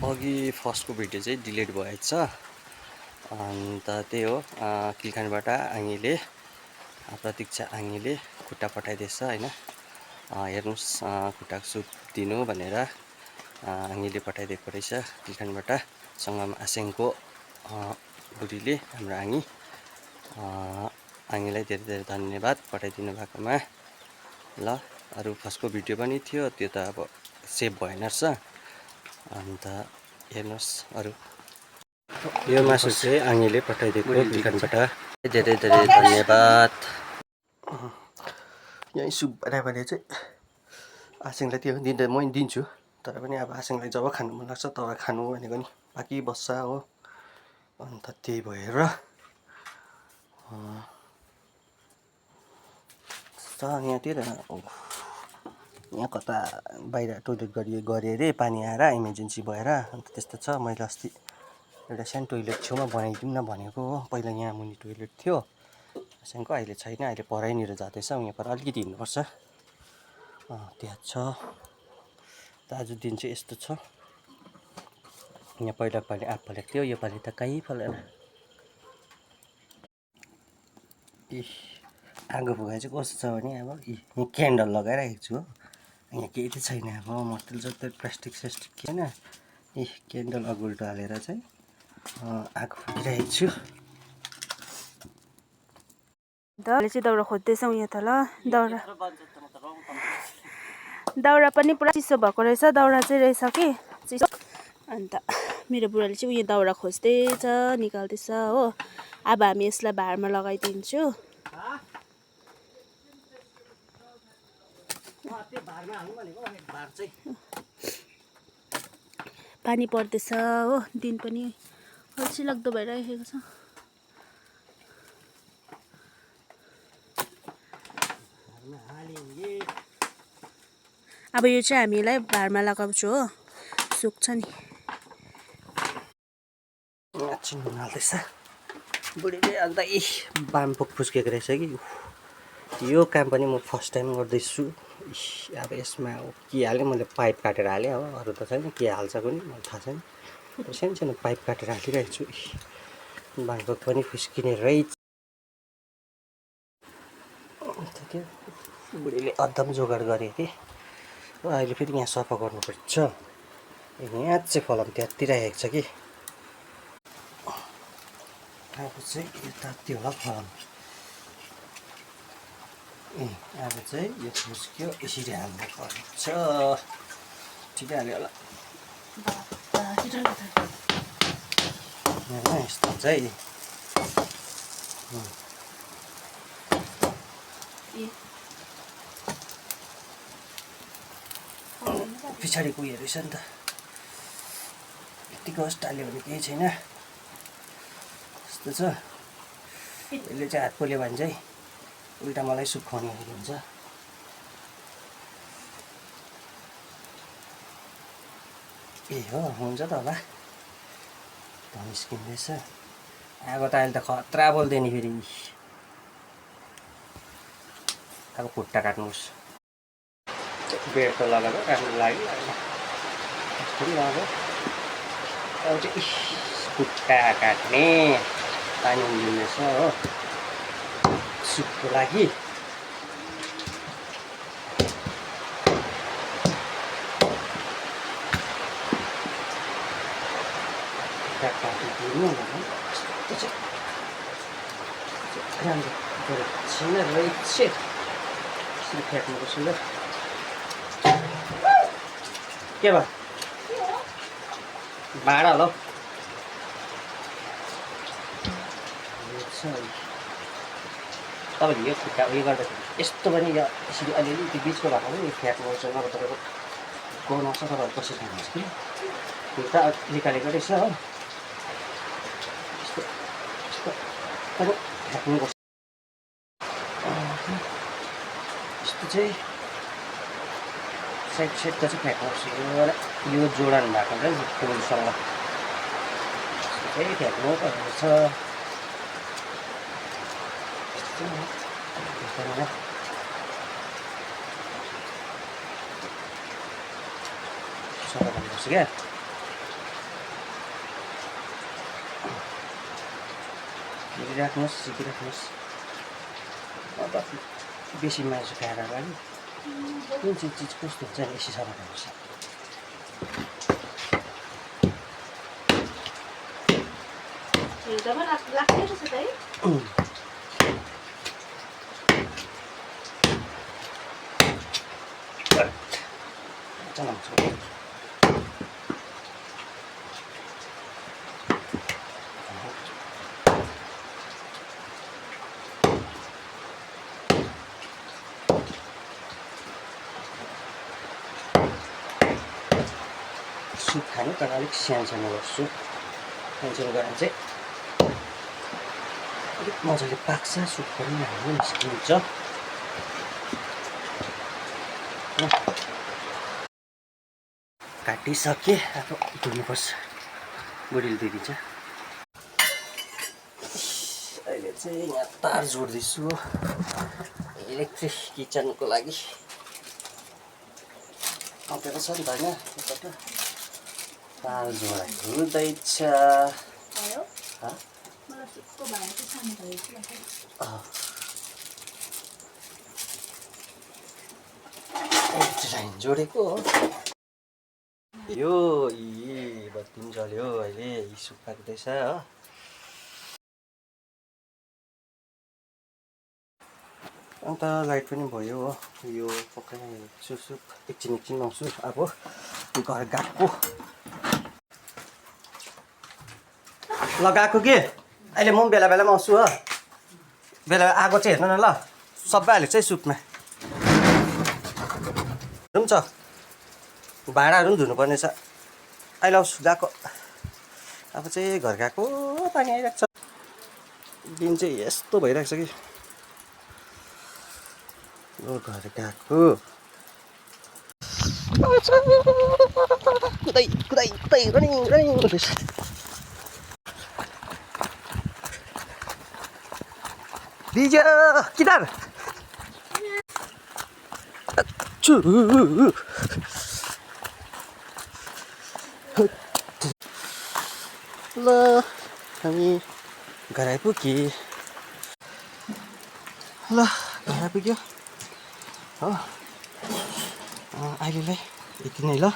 अघि फर्स्टको भिडियो चाहिँ डिलिट भएछ। अन्त त्यही हो, किलखानबाट आङीले प्रतीक्षा आङीले खुट्टा पठाइदिएछ होइन। हेर्नुहोस्, खुट्टाको सुप दिनु भनेर आङीले पठाइदिएको रहेछ किलखानबाट। सङ्गम आसेङको बुढीले हाम्रो आङीलाई धेरै धेरै धन्यवाद पठाइदिनु भएकोमा। ल, अरू फर्स्टको भिडियो पनि थियो, त्यो त अब सेभ भएन रहेछ। अन्त हेर्नुहोस्, अरू यो मासु चाहिँ आङीले पठाइदिएको किलखानबाट। धेरै धेरै धन्यवाद। यहीँ सुप बनायो भने चाहिँ आसेङलाई त्यो दिँदा म दिन्छु, तर पनि अब आसेङलाई जब खानु मन लाग्छ तब खानु भनेको नि बाँकी बस्छ हो। अन्त त्यही भएर यहाँतिर यहाँ कता बाहिर टोइलेट गरे अरे, पानी आएर इमर्जेन्सी भएर। अन्त त्यस्तो छ। मैले अस्ति एउटा सानो टोइलेट छेउमा बनाइदिउँ न भनेको हो। पहिला यहाँ मुनि टोइलेट थियो आसेङको, अहिले छैन, अहिले पढाइनिर जाँदैछ। यहाँ पर अलिकति हिँड्नुपर्छ, त्यहाँ छ। त आज दिन चाहिँ यस्तो छ। यहाँ पहिला पालि आँप फलेको थियो, योपालि त कहीँ फलेन। आगो फुका चाहिँ कस्तो छ भने अब यहाँ क्यान्डल लगाइराखेको छु हो। यहाँ केही त छैन, अब मट्टिल जस्तै प्लास्टिक स्यास्टिक थिएन। क्यान्डल अगुल्टो हालेर चाहिँ आगो फुकिरहेको छु। अहिले चाहिँ दाउरा खोज्दैछौँ यहाँ त। ल, दाउरा पनि पुरा चिसो भएको रहेछ। दाउरा चाहिँ रहेछ कि चिसो। अन्त मेरो बुढाले चाहिँ उयो दाउरा खोज्दैछ, निकाल्दैछ हो। अब हामी यसलाई भारमा लगाइदिन्छु। पानी पर्दैछ हो, दिन पनि अल्छी लाग्दो भइरहेको छ। अब यो चाहिँ हामीलाई भारमा लगाउँछु हो, सुक्छ नि। चिन्नु हाल्दैछ बुढीले। अन्त बामफोक फुस्केको रहेछ कि। यो काम पनि म फर्स्ट टाइम गर्दैछु। अब यसमा के हालेँ मैले, पाइप काटेर हालेँ हो, अरू त छैन। के हाल्छ पनि मलाई थाहा छैन। सानो सानो पाइप काटेर हालिरहेको छु। बामफोक पनि फुस्किने रहेछ। त्यो बुढीले अदम जोगाड गरे कि अहिले फेरि यहाँ सफा गर्नुपर्छ। यहाँ चाहिँ फलाम त्यात्तिरहेको छ कि। अब चाहिँ यो तात्ति होला फलाम। अब चाहिँ यो फुस्क्यो, यसरी हाल्नुपर्छ। ठिकै हाल्यो होला। यस्तो चाहिँ पछाडिको उयो रहेछ नि त, यति गस्ट हाल्यो भने केही छैन। यस्तो छ। यसले चाहिँ हात पोल्यो भने चाहिँ उल्टा मलाई सुक्खाउने हुन्छ। हो, हुन्छ त होला। निस्किँदैछ आगो त। अहिले त खतरा बोल्दै नि फेरि। अब खुट्टा काट्नुहोस्। बेड त लगाएको राम्रो लाग्यो। अब चाहिँ खुट्टा काट्ने पानी उम्लिँदैछ हो सुपको लागि। काटिदिनु यस्तो चाहिँ राम्रो छैन रहेछ। यसरी फ्याँक्नुपर्छ। ल, के भयो? भाँडा होला हौ। तपाईँले यो खुट्टा उयो गर्दाखेरि यस्तो पनि यो यसरी अलिअलि त्यो बिचको भएको पनि फ्याँक्नुपर्छ। नभए तपाईँको गाउनु आउँछ, तपाईँहरू कसरी खानुहुन्छ कि खुट्टा निकालेको रहेछ हो। यस्तो यस्तो पनि फ्याँक्नुपर्छ। यस्तो चाहिँ साइड साइडको चाहिँ फ्याँक्नुपर्छ। यो जोडान भएको चाहिँ फुलसँग चाहिँ फ्याँक्नुपर्छ। सफा गर्नुपर्छ क्या। हेरिराख्नुहोस् सिकिराख्नुहोस् अब बेसी मासु खाएर अगाडि कुन चाहिँ चिज कस्तो हुन्छ बेसी सफा गर्नुहोस् हेर्दामा लाग्ने रहेछ त है सुप खानु तर अलिक सानो गर्छु सानो गरेर चाहिँ अलिक मजाले पाक्छ सुप पनि हाम्रो निस्किन्छ काटिसके अब धुनुपर्छ बुढीले धुइदिन्छ अहिले चाहिँ यहाँ तार जोड्दैछु इलेक्ट्रिक किचनको लागि कम्प्युटर छ नि त होइन एकपल्ट तार जोडाइ हुँदैछ लाइन जोडेको यो बत्ती पनि जल्यो अहिले सुप पाक्दैछ हो अन्त लाइट पनि भयो हो यो पकाइरहेको छु सुप एकछिन आउँछु अब घर गएको लगाएको कि अहिले म पनि बेला बेलामा आउँछु हो बेला आगो चाहिँ हेर्नु न ल सबै हालेको चाहिँ सुपमा पनि छ भाँडाहरू पनि धुनुपर्ने छ अहिले आउँछु गएको अब चाहिँ घर गएको पानी आइरहेको छ दिन चाहिँ यस्तो भइरहेको छ कि घर गएको कुदाइ रनिङ हुँदैछ दिजो किताब ल हामी घर आइपुग्यो ल घर आइपुग्यो हो अहिलेलाई यति नै ल